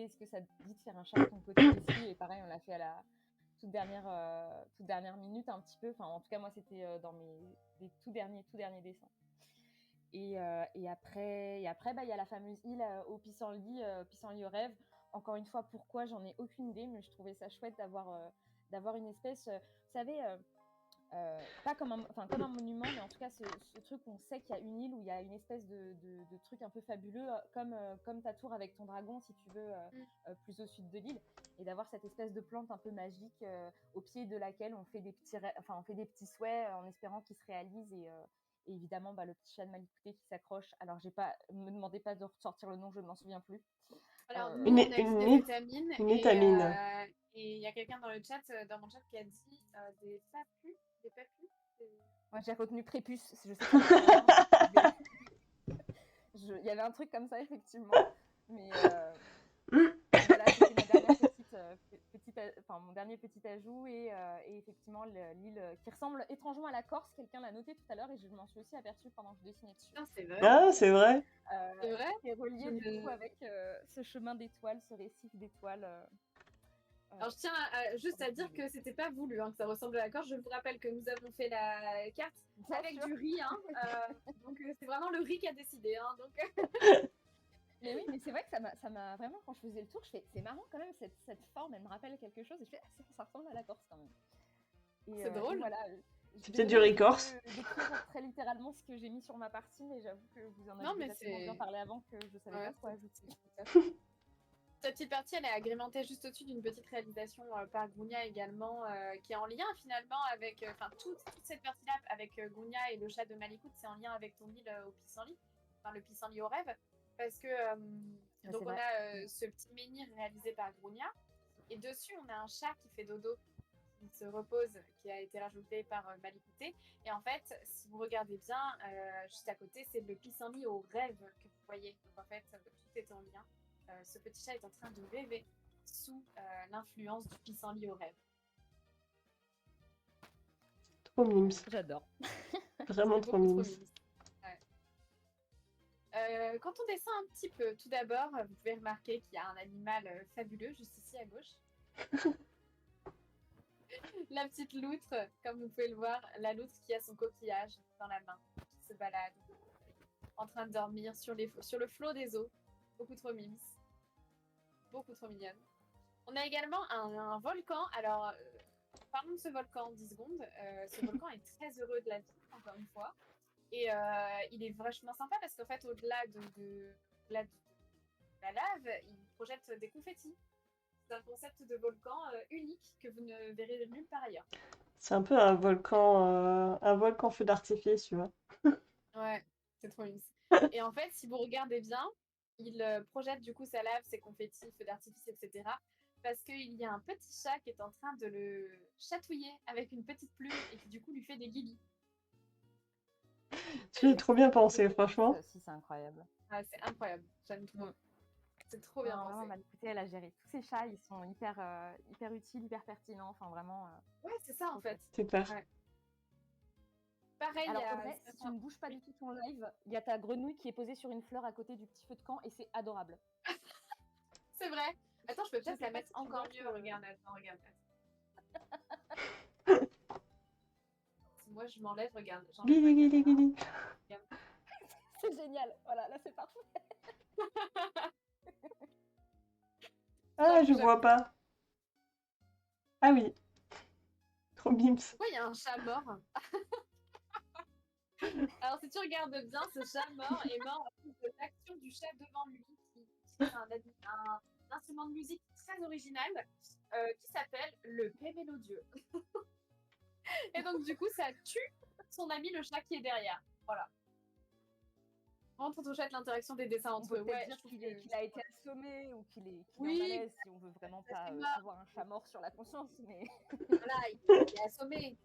côté, est-ce que ça te dit de faire un chat de ton côté aussi? Et pareil, on l'a fait à la toute dernière minute un petit peu. Enfin, en tout cas, moi, c'était dans des tout derniers dessins. Et après, il y a la fameuse île au pissenlit au rêve. Encore une fois, pourquoi, j'en ai aucune idée, mais je trouvais ça chouette d'avoir une espèce, vous savez, pas comme un monument, mais en tout cas ce truc où on sait qu'il y a une île où il y a une espèce de truc un peu fabuleux, comme ta tour avec ton dragon, si tu veux, plus au sud de l'île, et d'avoir cette espèce de plante un peu magique au pied de laquelle on fait des petits souhaits en espérant qu'ils se réalisent. Et évidemment, le petit chat de Malikouté qui s'accroche. Alors, me demandez pas de ressortir le nom, je ne m'en souviens plus. Alors, nous, on a dit des étamines. Et il y a quelqu'un dans le chat, dans mon chat, qui a dit des papus. Des papus. Moi, j'ai retenu prépuce. Je sais que il y avait un truc comme ça, effectivement. Mais voilà, c'était ma dernière mon dernier petit ajout. Et effectivement, l'île qui ressemble étrangement à la Corse, quelqu'un l'a noté tout à l'heure et je m'en suis aussi aperçue pendant que je dessinais dessus. Ah, c'est vrai. Ah, c'est vrai. C'est vrai. C'est relié du coup avec ce chemin d'étoiles, ce récif d'étoiles. Alors, je tiens juste à dire que c'était pas voulu, que ça ressemble à la Corse. Je vous rappelle que nous avons fait la carte avec du riz. Donc, c'est vraiment le riz qui a décidé. Donc... Mais oui, mais c'est vrai que ça m'a vraiment, quand je faisais le tour, je fais, c'est marrant quand même, cette forme, elle me rappelle quelque chose. Et je fais, ça ressemble à la Corse quand même. C'est drôle. Voilà, c'est peut-être du riz corse. Je décrire très littéralement ce que j'ai mis sur ma partie, mais j'avoue que vous en avez tellement bien parlé avant que je savais pas quoi ajouter. Cette petite partie, elle est agrémentée juste au-dessus d'une petite réalisation par Gounia également, qui est en lien finalement avec, toute cette partie-là avec Gounia et le chat de Malikout, c'est en lien avec ton île au pissenlit, le pissenlit au rêve, parce que donc on a ce petit menhir réalisé par Gounia, et dessus on a un chat qui fait dodo, qui se repose, qui a été rajouté par Malikouté, et en fait, si vous regardez bien, juste à côté, c'est le pissenlit au rêve que vous voyez, donc en fait, tout est en lien. Ce petit chat est en train de rêver sous l'influence du pissenlit au rêve. Trop mimes. J'adore. Vraiment trop mimes. Ouais. Quand on descend un petit peu, tout d'abord, vous pouvez remarquer qu'il y a un animal fabuleux juste ici à gauche. La petite loutre, comme vous pouvez le voir, la loutre qui a son coquillage dans la main, qui se balade, en train de dormir sur le flot des eaux. Beaucoup trop mimes. Beaucoup trop mignonne. On a également un volcan. Alors, parlons de ce volcan 10 secondes. Ce volcan est très heureux de la vie, encore une fois. Et il est vachement sympa parce qu'en fait, au-delà de la lave, il projette des confettis. C'est un concept de volcan unique que vous ne verrez nulle part ailleurs. C'est un peu un volcan feu d'artifice, tu vois. Ouais, c'est trop mignon. Et en fait, si vous regardez bien, il projette du coup sa lave, ses confettis, feux d'artifice, etc. Parce qu'il y a un petit chat qui est en train de le chatouiller avec une petite plume et qui du coup lui fait des guilis. Tu es trop bien pensé, franchement. C'est incroyable. Ah, c'est incroyable, j'aime trop. C'est trop bien pensé. Malikouté, elle a géré. Tous ces chats, ils sont hyper utiles, hyper pertinents. Enfin, vraiment. Ouais, c'est ça en fait. C'est clair. Ouais. Pareil, alors Audrey, si tu ne bouges pas du tout ton live, il y a ta grenouille qui est posée sur une fleur à côté du petit feu de camp et c'est adorable. C'est vrai. Attends, je peux peut-être la mettre encore mieux. Regarde. Moi, je m'enlève, regarde. Guili. C'est génial. Voilà, là, c'est parfait. Ah, je vois pas. Ah oui. Trop mimes. Pourquoi il y a un chat mort? Alors, si tu regardes bien, ce chat mort est mort à cause de l'action du chat devant lui, qui utilise un instrument de musique très original qui s'appelle le P mélodieux. Et donc, du coup, ça tue son ami le chat qui est derrière. Voilà. Vraiment trop chouette l'interaction des dessins entre eux. On peut dire qu'il a été assommé ou qu'il est en malaise, si on veut vraiment pas avoir un chat mort sur la conscience. Mais voilà, il est assommé.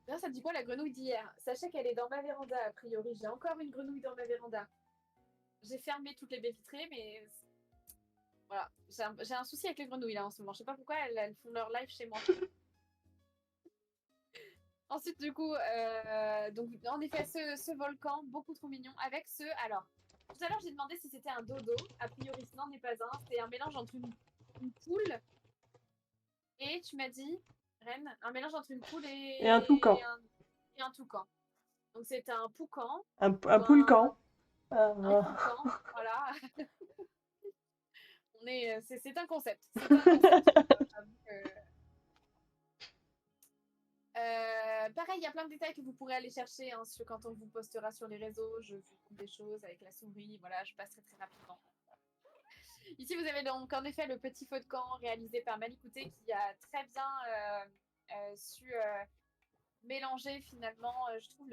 D'ailleurs, ça dit quoi la grenouille d'hier? Sachez qu'elle est dans ma véranda, a priori. J'ai encore une grenouille dans ma véranda. J'ai fermé toutes les baies vitrées, mais voilà. J'ai un souci avec les grenouilles là en ce moment. Je sais pas pourquoi elles font leur live chez moi. Ensuite, du coup, donc en effet, ce volcan, beaucoup trop mignon, avec alors, tout à l'heure, j'ai demandé si c'était un dodo. A priori, ce n'en est pas un. C'est un mélange entre une poule et, tu m'as dit, Reine, un mélange entre une poule Et un toucan. et un toucan. Donc, c'est un poucan. Un ou poulcan. un Ah. poucan, voilà. C'est un concept. C'est un concept. J'avoue que- pareil, il y a plein de détails que vous pourrez aller chercher hein, quand on vous postera sur les réseaux. Je vous montre des choses avec la souris. Voilà, je passerai très rapidement. Ici, vous avez donc en effet le petit feu de camp réalisé par Malikouté qui a très bien su mélanger finalement, je trouve, le